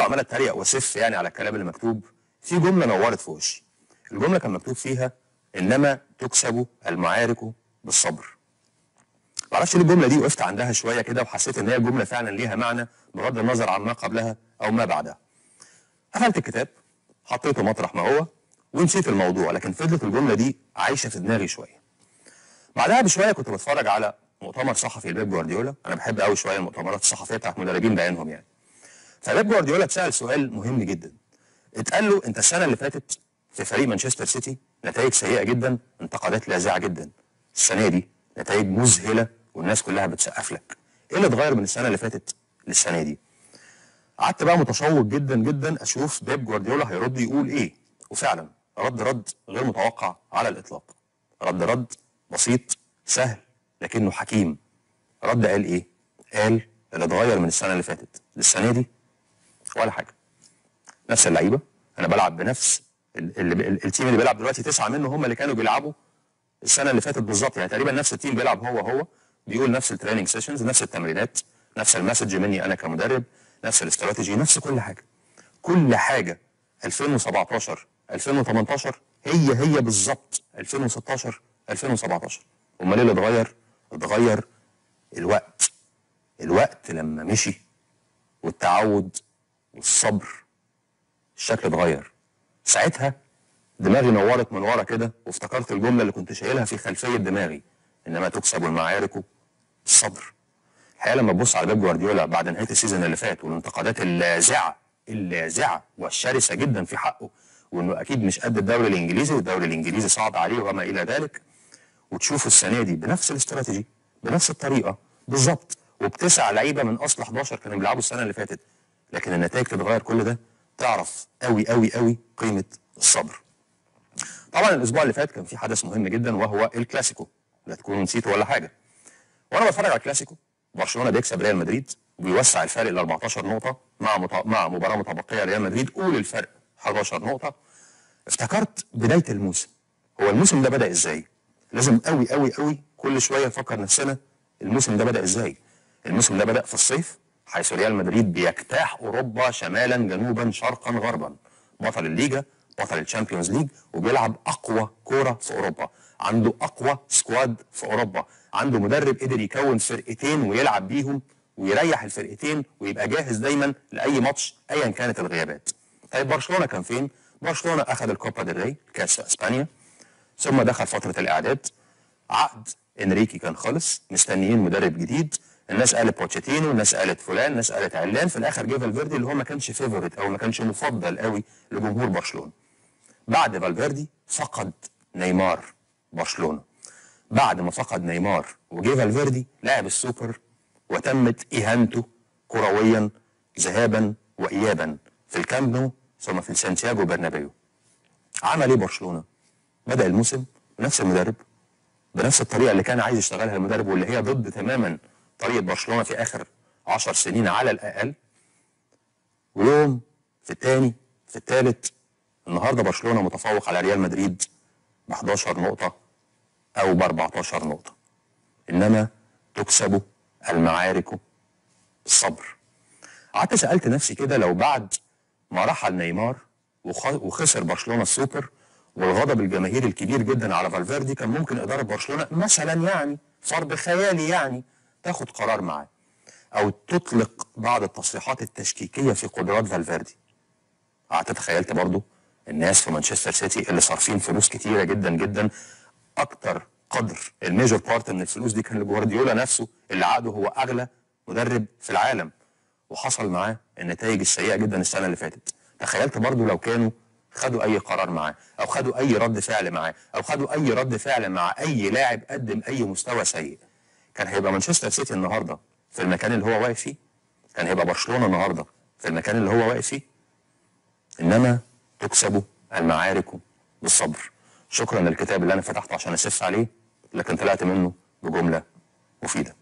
عمال اتريق واسف يعني على الكلام اللي مكتوب، في جمله نورت في وشي. الجمله كان مكتوب فيها انما تكسب المعارك بالصبر. معرفش ليه الجمله دي وقفت عندها شويه كده وحسيت ان هي جمله فعلا ليها معنى بغض النظر عن ما قبلها او ما بعدها. قفلت الكتاب، حطيته مطرح ما هو ونسيت الموضوع، لكن فضلت الجمله دي عايشه في دماغي شويه. بعدها بشويه كنت بتفرج على مؤتمر صحفي لبيب جوارديولا، انا بحب قوي شويه المؤتمرات الصحفيه بتاعت مدربين بعينهم يعني. فبيب جوارديولا اتسال سؤال مهم جدا. اتقال له انت السنه اللي فاتت في فريق مانشستر سيتي نتائج سيئه جدا، انتقادات لاذعه جدا. السنه دي نتائج مذهله والناس كلها بتسقف لك. ايه اللي اتغير من السنه اللي فاتت للسنه دي؟ قعدت بقى متشوق جدا جدا اشوف بيب جوارديولا هيرد يقول ايه، وفعلا رد غير متوقع على الاطلاق. رد بسيط سهل لكنه حكيم. قال ايه؟ قال اللي اتغير من السنه اللي فاتت للسنه دي ولا حاجه. نفس اللعيبه، انا بلعب بنفس التيم اللي بيلعب دلوقتي 9 منه هم اللي كانوا بيلعبوا السنه اللي فاتت بالظبط، يعني تقريبا نفس التيم بيلعب هو بيقول نفس التريننج سيشنز، نفس التمرينات، نفس المسج مني انا كمدرب، نفس الاستراتيجي، نفس كل حاجه. كل حاجه 2017 2018 هي بالظبط 2016 2017. امال ايه اللي اتغير؟ اتغير الوقت لما مشي والتعود والصبر، الشكل اتغير. ساعتها دماغي نورت من ورا كده وافتكرت الجمله اللي كنت شايلها في خلفيه دماغي، انما تكسب المعارك بالصبر. الحقيقه لما تبص على بيب جوارديولا بعد نهايه السيزون اللي فات والانتقادات اللاذعه والشرسه جدا في حقه، وانه اكيد مش قد الدوري الانجليزي والدوري الانجليزي صعب عليه وما الى ذلك، وتشوفه السنه دي بنفس الاستراتيجي بنفس الطريقه بالظبط وبتسع لعيبه من اصل 11 كانوا بيلعبوا السنه اللي فاتت، لكن النتائج تتغير كل ده، تعرف قوي قوي قوي قيمه الصبر. طبعا الاسبوع اللي فات كان في حدث مهم جدا وهو الكلاسيكو، لا تكونوا نسيتوا ولا حاجه. وانا بتفرج على الكلاسيكو برشلونه بيكسب ريال مدريد وبيوسع الفارق ل 14 نقطه مع مباراه متبقيه ريال مدريد، قول الفرق 11 نقطه. افتكرت بدايه الموسم، هو الموسم ده بدا ازاي؟ لازم قوي قوي قوي كل شويه نفكر نفسنا الموسم ده بدا ازاي؟ الموسم ده بدا في الصيف حيث ريال مدريد بيجتاح اوروبا شمالا جنوبا شرقا غربا، بطل الليجا بطل الشامبيونز ليج، وبيلعب اقوى كوره في اوروبا، عنده اقوى سكواد في اوروبا، عنده مدرب قدر يكون فرقتين ويلعب بيهم ويريح الفرقتين ويبقى جاهز دايما لاي ماتش ايا كانت الغيابات. طيب برشلونه كان فين؟ برشلونه اخذ الكوبا ديل ري كاس اسبانيا، ثم دخل فتره الاعداد، عقد انريكي كان خلص، مستنيين مدرب جديد، الناس قالت بوتشيتينو، الناس قالت فلان، الناس قالت علان، في الاخر جه فالفيردي اللي هو ما كانش فيفورت او ما كانش مفضل قوي لجمهور برشلونه. بعد فالفيردي فقد نيمار برشلونه. بعد ما فقد نيمار وجه فالفيردي لعب السوبر وتمت اهانته كرويا ذهابا وايابا في الكامب نو ثم في سانتياغو برنابيو. عمل ايه برشلونه؟ بدا الموسم بنفس المدرب بنفس الطريقه اللي كان عايز يشتغلها المدرب واللي هي ضد تماما طريقه برشلونه في اخر 10 سنين على الاقل. ويوم في الثاني في الثالث النهارده برشلونه متفوق على ريال مدريد ب 11 نقطه او ب 14 نقطه. انما تكسب المعارك بالصبر. قعدت سالت نفسي كده لو بعد ما رحل نيمار وخسر برشلونه السوبر والغضب الجماهيري الكبير جدا على فالفيردي كان ممكن اداره برشلونه مثلا يعني فرض خيالي يعني تاخد قرار معاه او تطلق بعض التصريحات التشكيكيه في قدرات فالفيردي. قعدت تخيلت برضو الناس في مانشستر سيتي اللي صارفين فلوس كتيره جدا جدا، اكتر قدر الميجور بارت من الفلوس دي كان لجوارديولا نفسه اللي عقده هو اغلى مدرب في العالم، وحصل معاه النتائج السيئه جدا السنه اللي فاتت. تخيلت برضو لو كانوا خدوا اي قرار معاه او خدوا اي رد فعل معاه او خدوا اي رد فعل مع اي لاعب قدم اي مستوى سيء، كان هيبقى مانشستر سيتي النهارده في المكان اللي هو واقف فيه؟ كان هيبقى برشلونه النهارده في المكان اللي هو واقف فيه؟ انما تكسب المعارك بالصبر. شكرا للكتاب اللي انا فتحته عشان اسف عليه، لكن طلعت منه بجمله مفيده.